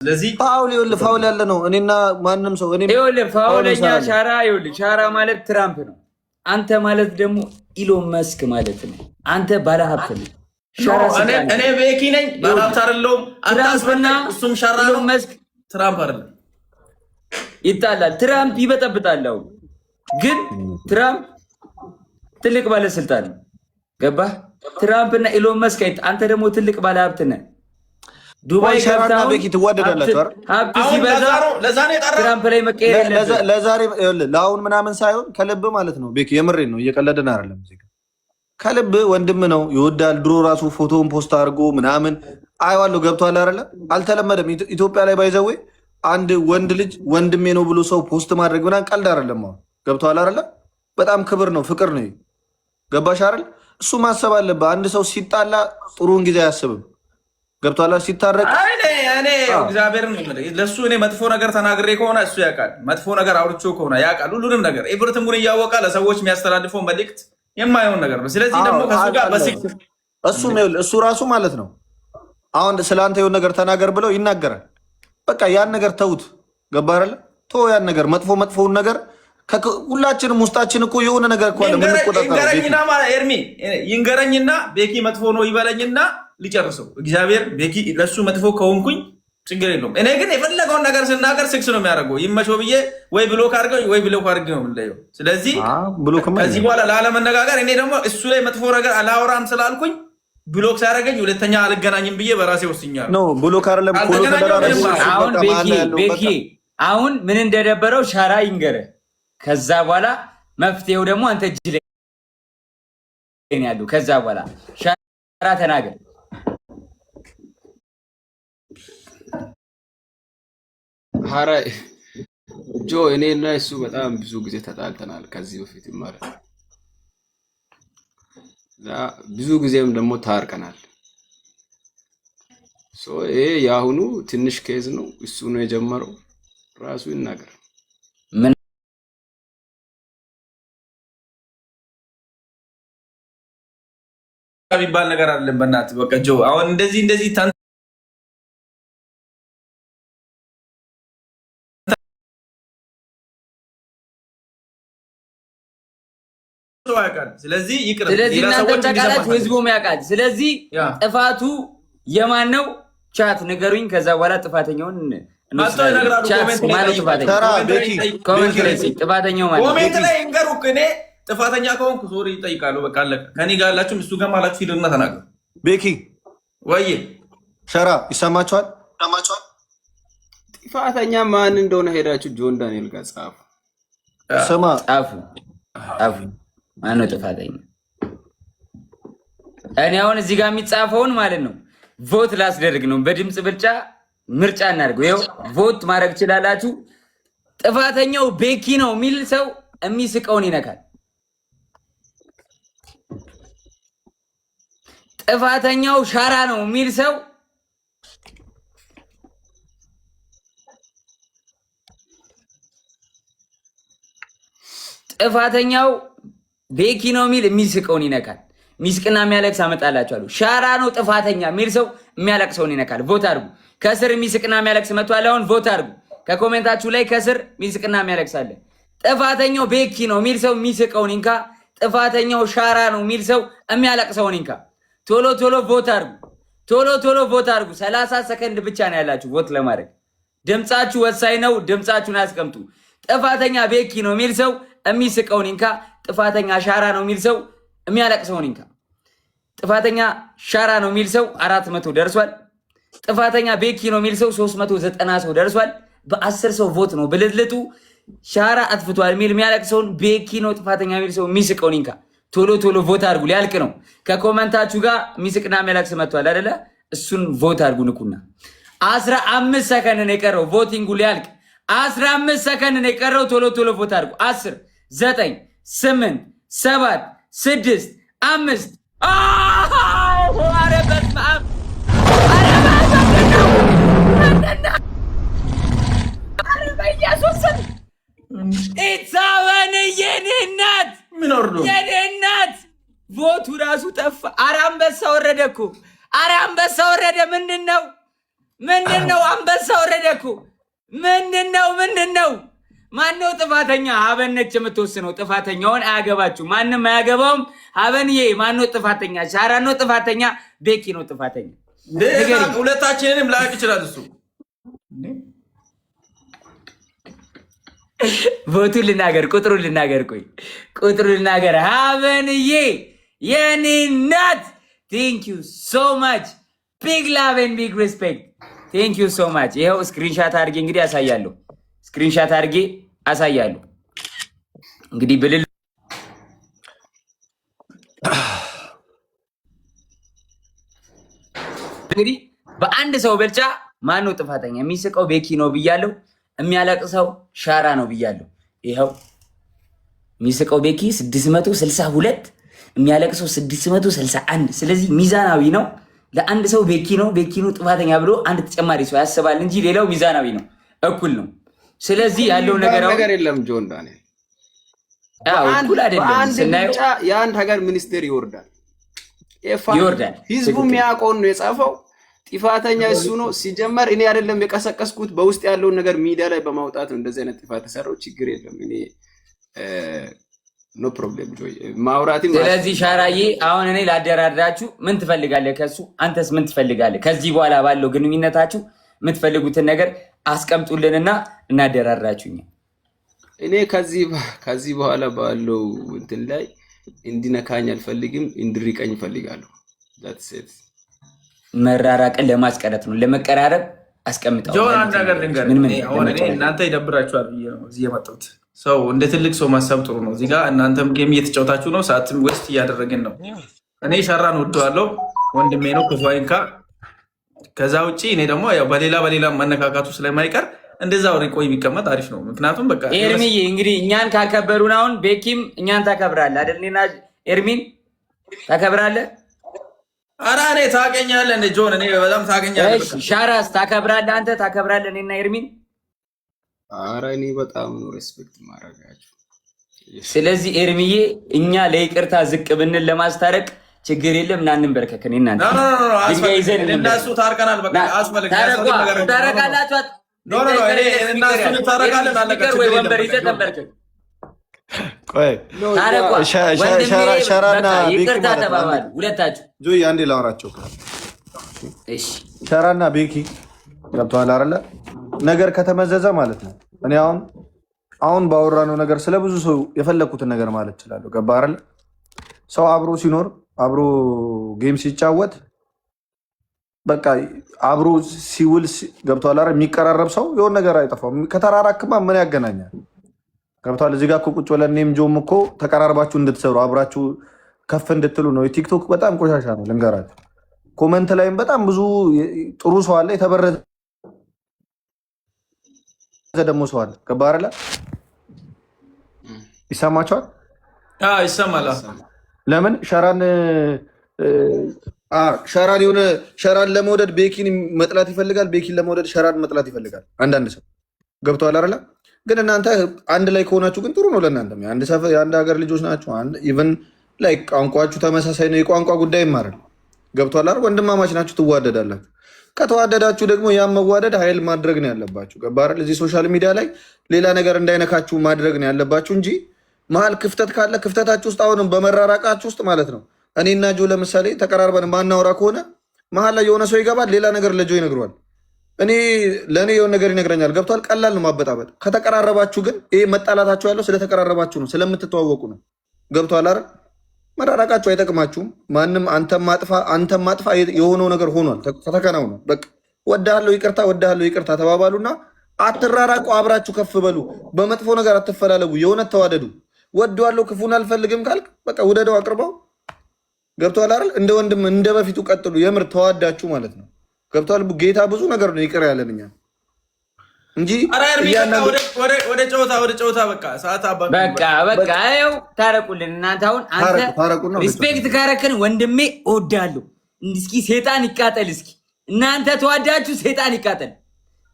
ስለዚህ ፋውል ያለ ነው። እኔና ማንም ሰው እኔ ፋውለኛ ሻራ ማለት ትራምፕ ነው። አንተ ማለት ደግሞ ኢሎን መስክ ማለት ነው። አንተ ባለሀብት ነህ። እኔ ቤኪ ነኝ፣ ባለሀብት አይደለሁም። አታስበና። እሱም ሻራ ነው። መስክ ትራምፕ አይደለም። ይጣላል። ትራምፕ ይበጠብጣል። ግን ትራምፕ ትልቅ ባለስልጣን ነው። ገባህ? ትራምፕ እና ኢሎን መስክ አንተ ደግሞ ትልቅ ባለሀብት ነህ። ዱባይ ሻራና ቤኪ ትዋደዳላችሁ አይደል? ሀብት ሲበዛ ትራምፕ ላይ መቀየር የለበትም። ለዛሬ ለአሁን ምናምን ሳይሆን ከልብ ማለት ነው። ቤኪ የምሬን ነው፣ እየቀለድን አይደለም። ከልብ ወንድም ነው፣ ይወዳል። ድሮ ራሱ ፎቶውን ፖስት አድርጎ ምናምን አይዋለሁ። ገብቷል አይደለ? አልተለመደም ኢትዮጵያ ላይ ባይዘዌ አንድ ወንድ ልጅ ወንድሜ ነው ብሎ ሰው ፖስት ማድረግ ምናምን ቀልድ አይደለም። አሁን ገብቷል አይደለ? በጣም ክብር ነው፣ ፍቅር ነው። ገባሽ አይደል? እሱ ማሰብ አለበት። አንድ ሰው ሲጣላ ጥሩን ጊዜ አያስብም። ገብቷል። ሲታረቅ እኔ እግዚአብሔርን ለሱ እኔ መጥፎ ነገር ተናግሬ ከሆነ እሱ ያውቃል። መጥፎ ነገር አውርቼው ከሆነ ያውቃል። ሁሉንም ነገር ኤቭሪቲንጉን እያወቀ ለሰዎች የሚያስተላልፈው መልእክት የማይሆን ነገር ነው። ስለዚህ ደግሞ ከሱ ጋር እሱ ራሱ ማለት ነው አሁን ስለአንተ የሆነ ነገር ተናገር ብለው ይናገራል። በቃ ያን ነገር ተውት። ገባ አይደለ? ተው ያን ነገር መጥፎውን ነገር ሁላችንም ውስጣችን እኮ የሆነ ነገር እኮ አለ። ኤርሚ ይንገረኝና ቤኪ መጥፎ ነው ይበለኝና ሊጨርሰው። እግዚአብሔር ቤኪ ለሱ መጥፎ ከሆንኩኝ ችግር የለውም። እኔ ግን የፈለገውን ነገር ስናገር ስክስ ነው የሚያደርገው። ይመቸው ብዬ ወይ ብሎክ አድርገው ወይ ብሎክ አድርግ ነው የምንለየው። ስለዚህ ከዚህ በኋላ ላለመነጋገር እኔ ደግሞ እሱ ላይ መጥፎ ነገር አላወራም ስላልኩኝ ብሎክ ሲያደርገኝ ሁለተኛ አልገናኝም ብዬ በራሴ ወስኛለሁ። ብሎክ አይደለም። ቤኪ አሁን ምን እንደደበረው ሻራ ይንገረ። ከዛ በኋላ መፍትሄው ደግሞ አንተ እጅ ላይ ያለው። ከዛ በኋላ ሻራ ተናገር። ሀራ ጆ እኔ እና እሱ በጣም ብዙ ጊዜ ተጣልተናል ከዚህ በፊት ማለት ነው። ብዙ ጊዜም ደግሞ ታርቀናል። ይሄ የአሁኑ ትንሽ ኬዝ ነው። እሱ ነው የጀመረው። ራሱ ይናገር። ምን የሚባል ነገር አይደለም። በእናትህ በቃ ጆ አሁን እንደዚህ ስለዚህ እናንተ ተቃላችሁ፣ ህዝቡም ያውቃል። ስለዚህ ጥፋቱ የማን ነው? ቻት ንገሩኝ። ከዛ በኋላ ጥፋተኛውን ጥፋተኛው ኮሜንት ላይ እንገሩክ። እኔ ጥፋተኛ ከሆንኩ ሶሪ ይጠይቃሉ። በቃ አለቀ። ከኔ ጋር ያላችሁም እሱ ጋር ማላችሁ ሂዱና ተናገሩ። ቤኪ ወይ ሸራ ይሰማችኋል? ጥፋተኛ ማን እንደሆነ ሄዳችሁ ጆን ዳንኤል ጋር ጻፉ። ስማ ጻፉ። ማነው ጥፋተኛ? እኔ አሁን እዚህ ጋር የሚጻፈውን ማለት ነው ቮት ላስደርግ ነው። በድምፅ ብልጫ ምርጫ እናድርገው። ይኸው ቮት ማድረግ ትችላላችሁ። ጥፋተኛው ቤኪ ነው የሚል ሰው የሚስቀውን ይነካል። ጥፋተኛው ሻራ ነው የሚል ሰው ጥፋተኛው ቤኪ ነው የሚል የሚስቀውን ይነካል። ሚስቅና የሚያለቅስ አመጣላችኋለሁ። ሻራ ነው ጥፋተኛ የሚል ሰው የሚያለቅሰውን ይነካል። ቮት አድርጉ። ከስር ሚስቅና የሚያለቅስ መጥቷል። አሁን ቮት አድርጉ። ከኮሜንታችሁ ላይ ከስር ሚስቅና የሚያለቅስ አለ። ጥፋተኛው ቤኪ ነው የሚል ሰው የሚስቀውን ይንካ። ጥፋተኛው ሻራ ነው የሚል ሰው የሚያለቅሰውን ይንካ። ቶሎ ቮት አድርጉ። ቶሎ ቮት አድርጉ። 30 ሰከንድ ብቻ ነው ያላችሁ ቮት ለማድረግ። ድምጻችሁ ወሳኝ ነው። ድምጻችሁን አስቀምጡ። ጥፋተኛ ቤኪ ነው የሚል ሰው የሚስቀውን ይንካ። ጥፋተኛ ሻራ ነው የሚል ሰው የሚያለቅሰውን ይንካ። ጥፋተኛ ሻራ ነው የሚል ሰው 400 ደርሷል። ጥፋተኛ ቤኪ ነው የሚል ሰው 390 ሰው ደርሷል። በ10 ሰው ቮት ነው ብልጥልጡ። ሻራ አጥፍቷል የሚል የሚያለቅሰውን ቤኪ ነው ጥፋተኛ የሚል ሰው የሚስቀውን ይንካ። ቶሎ ቮት አድርጉ። ሊያልቅ ነው። ከኮመንታችሁ ጋር የሚስቅና የሚያለቅስ መጥቷል አይደለ? እሱን ቮት አድርጉ። ንኩና 15 ሰከንድ ነው የቀረው ቮቲንጉ ሊያልቅ። 15 ሰከንድ ነው የቀረው። ቶሎ ቮት አድርጉ። 10 9 8 7 6 5 ኧረ በስመ አብ! ኧረ በኢየሱስ ኢትሳወን የኔ እናት የኔ እናት ቮቱ ራሱ ጠፋ። ኧረ አንበሳ ወረደ እኮ! ኧረ አንበሳ ወረደ! ምንድን ነው አንበሳ ወረደ ምንድነው? ማነው ጥፋተኛ? ሀበን ነች የምትወስነው። ጥፋተኛውን አያገባችሁ፣ ማንም አያገባውም። ሀበንዬ ማነው ጥፋተኛ? ሻራ ነው ጥፋተኛ? ቤኪ ነው ጥፋተኛ? ሁለታችንንም ላያውቅ ይችላል እሱ። ቦቱን ልናገር፣ ቁጥሩን ልናገር፣ ቆይ ቁጥሩን ልናገር። ሀበንዬ የኔ እናት ቴንክ ዩ ሶ ማች ቢግ ላቭ ኤንድ ቢግ ሪስፔክት ቴንክ ዩ ሶ ማች። ይኸው ስክሪንሻት አድርጌ እንግዲህ ያሳያለሁ። ስክሪንሻት አድርጌ አሳያለሁ። እንግዲህ ብልል እንግዲህ በአንድ ሰው ብልጫ ማን ነው ጥፋተኛ? የሚስቀው ቤኪ ነው ብያለሁ። የሚያለቅሰው ሻራ ነው ብያለሁ። ይኸው የሚስቀው ቤኪ 662 የሚያለቅሰው 661። ስለዚህ ሚዛናዊ ነው። ለአንድ ሰው ቤኪ ነው ጥፋተኛ ብሎ አንድ ተጨማሪ ሰው ያስባል እንጂ ሌላው ሚዛናዊ ነው፣ እኩል ነው። ስለዚህ ያለው ነገር የለም ጆን ዳንኤል እኩል አይደለም። ስናየው የአንድ ሀገር ሚኒስቴር ይወርዳል። ህዝቡ የሚያውቀውን ነው የጻፈው። ጥፋተኛ እሱ ነው። ሲጀመር እኔ አይደለም የቀሰቀስኩት፣ በውስጥ ያለውን ነገር ሚዲያ ላይ በማውጣት ነው እንደዚህ አይነት ጥፋት ተሰራው። ችግር የለም እኔ ኖ ፕሮብሌም ጆይ ማውራትም። ስለዚህ ሻራዬ አሁን እኔ ላደራድራችሁ። ምን ትፈልጋለህ ከሱ? አንተስ ምን ትፈልጋለህ? ከዚህ በኋላ ባለው ግንኙነታችሁ የምትፈልጉትን ነገር አስቀምጡልንና እናደራድራችሁኝ። እኔ ከዚህ በኋላ ባለው እንትን ላይ እንዲነካኝ አልፈልግም፣ እንድሪቀኝ እፈልጋለሁ። that's it። መራራቅን ለማስቀረት ነው፣ ለመቀራረብ አስቀምጠው። ጆን አንድ ነገር ልንገርህ፣ አሁን እኔ እናንተ ይደብራችኋል ብዬ ነው እዚህ የመጣሁት። ሰው እንደ ትልቅ ሰው ማሰብ ጥሩ ነው። እዚህ ጋር እናንተም ጌም እየተጫወታችሁ ነው፣ ሰዓትም ዌስት እያደረግን ነው። እኔ ሻራን ወደዋለሁ፣ ወንድሜ ነው፣ ክፉ አይንካ። ከዛ ውጭ እኔ ደግሞ ያው በሌላ መነካካቱ ስለማይቀር እንደዛው ሪቆይ ቢቀመጥ አሪፍ ነው። ምክንያቱም በቃ ኤርሚዬ እንግዲህ እኛን ካከበሩን አሁን ቤኪም እኛን ታከብራለህ አይደል? እኔና ኤርሚን ታከብራለህ። ኧረ እኔ ታውቀኛለህ እንደ ጆን እኔ በጣም ታውቀኛለህ። ሻራስ ታከብራለህ? አንተ ታከብራለህ እኔና ኤርሚን? ኧረ እኔ በጣም ነው ሬስፔክት ማድረጋችሁ። ስለዚህ ኤርሚዬ እኛ ለይቅርታ ዝቅ ብንል ለማስታረቅ ችግር የለም። ናንን በርከክ እኔ እናንተ እነሱ ታርቀናል። በቃ አስፈልግ ታረቃላችሁ። እነሱ ታረቃለን። አለቀ ወይ ወንበር ይዘህ ተንበርከክ። ቆይ ሸራና ይቅርታ ተባባሉ ሁለታችሁ። ጆይ አንዴ ላወራቸው። እሺ ሸራና ቤኪ ገብቶሃል አይደለ? ነገር ከተመዘዘ ማለት ነው። እኔ አሁን ባወራነው ነገር ስለብዙ ሰው የፈለኩትን ነገር ማለት እችላለሁ። ገባህ አይደለ? ሰው አብሮ ሲኖር አብሮ ጌም ሲጫወት በቃ አብሮ ሲውል ገብቷል አይደል? የሚቀራረብ ሰው የሆነ ነገር አይጠፋም። ከተራራክማ ምን ያገናኛል? ገብቷል? እዚህ ጋር እኮ ቁጭ ብለን እኔም ጆም እኮ ተቀራርባችሁ እንድትሰሩ አብራችሁ ከፍ እንድትሉ ነው። ቲክቶክ በጣም ቆሻሻ ነው ልንገራችሁ። ኮመንት ላይም በጣም ብዙ ጥሩ ሰው አለ፣ የተበረዘ ደግሞ ሰው አለ። ገባህ አይደል? ይሰማችኋል? ይሰማል። ለምን ሸራን ለመውደድ ቤኪን መጥላት ይፈልጋል፣ ቤኪን ለመውደድ ሸራን መጥላት ይፈልጋል አንዳንድ ሰው። ገብቶሃል አይደል? ግን እናንተ አንድ ላይ ከሆናችሁ ግን ጥሩ ነው ለእናንተ። የአንድ ሀገር ልጆች ናችሁ። ኢቨን ላይ ቋንቋችሁ ተመሳሳይ ነው። የቋንቋ ጉዳይም አይደል። ገብቶሃል አይደል? ወንድማማች ናችሁ፣ ትዋደዳላችሁ። ከተዋደዳችሁ ደግሞ ያን መዋደድ ኃይል ማድረግ ነው ያለባችሁ። ገባህ አይደል? እዚህ ሶሻል ሚዲያ ላይ ሌላ ነገር እንዳይነካችሁ ማድረግ ነው ያለባችሁ እንጂ መሀል ክፍተት ካለ ክፍተታችሁ ውስጥ አሁንም በመራራቃችሁ ውስጥ ማለት ነው። እኔና ጆ ለምሳሌ ተቀራርበን ማናወራ ከሆነ መሀል ላይ የሆነ ሰው ይገባል፣ ሌላ ነገር ለጆ ይነግረዋል። ለእኔ የሆነ ነገር ይነግረኛል። ገብቷል? ቀላል ነው ማበጣበጥ። ከተቀራረባችሁ ግን ይሄ መጣላታችሁ ያለው ስለተቀራረባችሁ ነው፣ ስለምትተዋወቁ ነው። ገብቷል አይደል? መራራቃችሁ አይጠቅማችሁም። ማንም አንተም ማጥፋ የሆነው ነገር ሆኗል፣ ተከናውኗል። በቃ ወድሃለሁ ይቅርታ ተባባሉና አትራራቁ። አብራችሁ ከፍ በሉ። በመጥፎ ነገር አትፈላለጉ። የእውነት ተዋደዱ። ወደዋለሁ ክፉን አልፈልግም ካልክ በቃ ውደደው፣ አቅርበው። ገብቷል አይደል? እንደ ወንድም እንደ በፊቱ ቀጥሉ። የምር ተዋዳችሁ ማለት ነው። ገብቷል? ጌታ ብዙ ነገር ነው ይቅር ያለን እኛ እንጂ ወደ ጨዋታ በቃ ሰዓት በቃ ይኸው ታረቁልን እናንተ። አሁን አንተ ሪስፔክት ካረክን ወንድሜ እወዳለሁ። እስኪ ሴጣን ይቃጠል። እስኪ እናንተ ተዋዳችሁ ሴጣን ይቃጠል።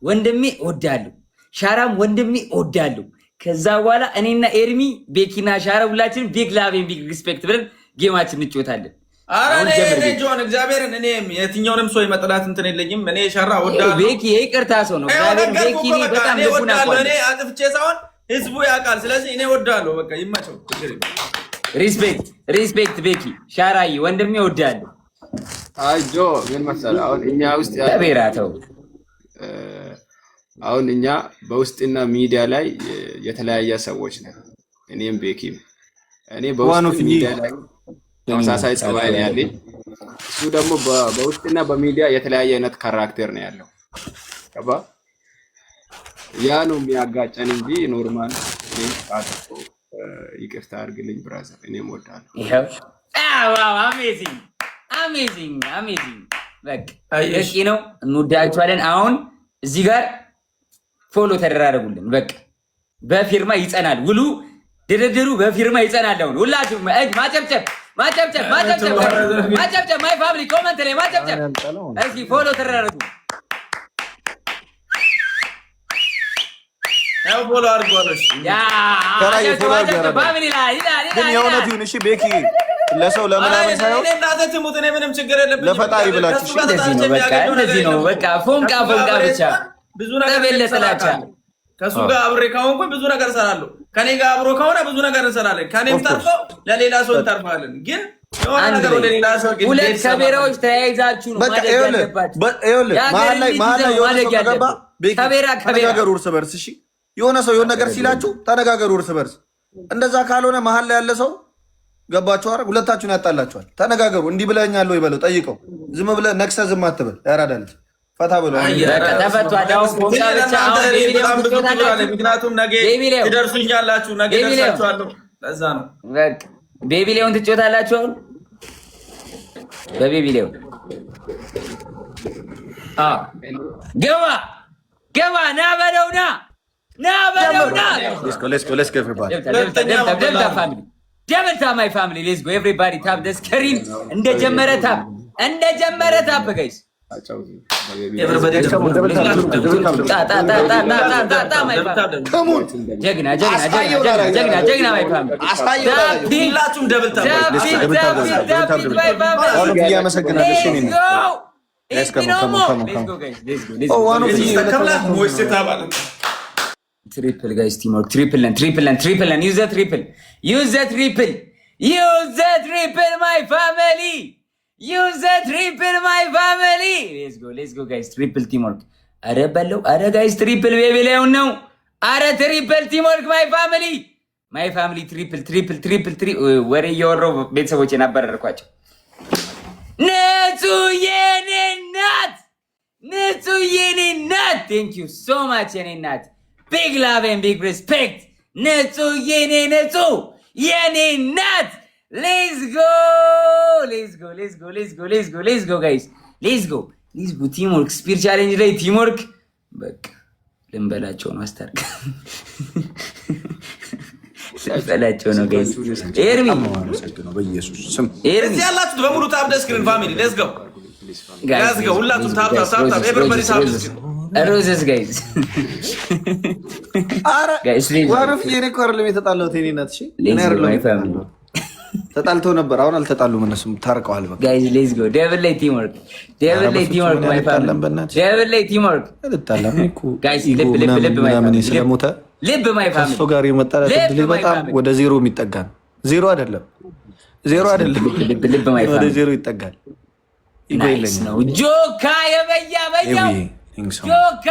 ወንድሜ እወዳለሁ፣ ሻራም ወንድሜ እወዳለሁ። ከዛ በኋላ እኔና ኤርሚ ቤኪና ሻራ ሁላችን ቢግ ላቭ ቢግ ሪስፔክት ብለን ጌማችን እንጫወታለን። አረ እኔ ጆን እግዚአብሔርን እኔ የትኛውንም ሰው የመጥላት እንትን የለኝም። እኔ ሸራ ወዳለሁ። ቤኪ ይቅርታ ሰው ነው። እግዚአብሔር ቤኪ በጣም ልቡና ቆይ እኔ አጥፍቼ ሳይሆን ህዝቡ ያውቃል። ስለዚህ እኔ ወዳለሁ። በቃ ይመቸው። ሪስፔክት ቤኪ ሻራይ ወንድሜ ወዳለሁ። አይ ጆ ምን መሰለህ አሁን እኛ ውስጥ ተቤራተው አሁን እኛ በውስጥና ሚዲያ ላይ የተለያየ ሰዎች ነን። እኔም ቤኪም እኔ በውስጥ ሚዲያ ላይ ተመሳሳይ ጸባይ ነው ያለኝ። እሱ ደግሞ በውስጥና በሚዲያ የተለያየ አይነት ካራክተር ነው ያለው። ገባ? ያ ነው የሚያጋጨን እንጂ ኖርማል አጥቶ ይቅርታ አድርግልኝ ብራዘር፣ እኔም ወዳለሁ። ይሄው ዋው አሜዚንግ በቃ እሺ ነው። እንወዳችኋለን። አሁን እዚህ ጋር ፎሎ ተደራረጉልን። በቃ በፊርማ ይጸናል ውሉ፣ ድርድሩ በፊርማ ይጸናል። አሁን ሁላችሁም ማጨብጨብ ማይ ፋሚሊ ኮመንት ላይ ማጨብጨብ። እስኪ ፎሎ ተደራረጉ። ያው ፎሎ አድርጓለሽ። ያ ፋሚሊ ላይ ግን የእውነት ይሁን እሺ። ቤኪ ለሰው ለምናምን ሳይሆን እኔ እናንተ ትሙት፣ እኔ ምንም ችግር የለብኝም። ለፈጣሪ ብላችሁ እሺ። እንደዚህ ነው በቃ ፎንቃ ብቻ ብዙ ነገር ለሰላቻ ከሱ ጋር አብሬ ካሆንኩኝ ብዙ ነገር እሰራለሁ። ከኔ ጋር አብሮ ከሆነ ብዙ ነገር እንሰራለን። ከኔም ተርፎ ለሌላ ሰው እንተርፋለን። ግን የሆነ ነገር ወደ ሌላ ሰው ግን ሁለት ከቤራዎች ተያይዛችሁ ነው ማደግ ያለባችሁ። መሀል ላይ የሆነ ሰው ከገባ ተነጋገሩ እርስ በርስ እሺ። የሆነ ሰው የሆነ ነገር ሲላችሁ ተነጋገሩ እርስ በርስ። እንደዛ ካልሆነ መሀል ላይ ያለ ሰው ገባችሁ አይደል? ሁለታችሁን ያጣላችኋል። ተነጋገሩ። እንዲህ ብለኛል ወይ በለው፣ ጠይቀው። ዝም ብለህ ነክሰህ ዝም አትበል። ያራዳልች ፈታ ብሎ ምክንያቱም ነገ ትደርሱኛላችሁ፣ ነገ ደርሳችኋለሁ። ለዛ ነው ቤቢሌውን ትጮታላችሁ። አሁን በቤቢሌው ገባ ና በለውና ደብል ታፕ ማይ ፋሚሊ ሌትስ ጎ ኤቭሪባዲ ታፕ ዘ ስክሪን። እንደጀመረ ታፕ ጋይስ ጀግና ማይ ፋሚሊ ትሪፕል ጋይስ ቲምወርክ ትሪፕል ዩዝ ዘ ትሪፕል ማይ ፋሚሊ ሌትስ ጎ ጋይስ ትሪፕል ቲምወርክ። አረ በለው አረ ጋይስ ትሪፕል ቤቢ ላይ ነው። አረ ትሪፕል ቲምወርክ ማይ ፋሚሊ ትሪፕል ወሬ እያወራሁ ቤተሰቦቼን አባረርኳቸው። ንጹ የኔ እናት ቴንክ ዩ ሶ ማች የኔ እናት ቢግ ላቭ ኤንድ ቢግ ሪስፔክት። ንጹ የኔ እናት ሌትስ ጎ ጋይስ ሌትስ ጎ ቲምወርክ ስፒድ ቻሌንጅ ላይ ቲምወርክ በቃ ልንበላቸው ነው። አስታርቅ ልንበላቸው ነው ጋይስ። ኤርሚ እዚህ ያላችሁት በሙሉ ታፕ ዘ ስክሪን ፋሚሊ ሌትስ ጎ ሁላችሁም ታፕ ኤቨሪባዲ ታፕ ዘ ስክሪን ሮዘስ ጋይስ አረ ዋረፍ የኔ ኮርለም የተጣላሁት የኔ እናት እሺ። እኔ አይደለም ተጣልተው ነበር። አሁን አልተጣሉም፣ እነሱም ታርቀዋል። በቃ ጋይስ ሌትስ ጎ ደብል ላይ ቲምወርክ ማይ ፋሚሊ ደብል ላይ ቲምወርክ ልጣላም እኮ ጋይስ ልብ ማይ ፋሚሊ ስለሞተ ልብ ማይ ፋሚሊ እሱ ጋር የመጣላት ድል በጣም ወደ ዜሮ የሚጠጋ ነው። ዜሮ አይደለም ልብ ማይ ፋሚሊ ወደ ዜሮ ይጠጋል። ይገይለኝ ነው ጆካ የበያው ጆካ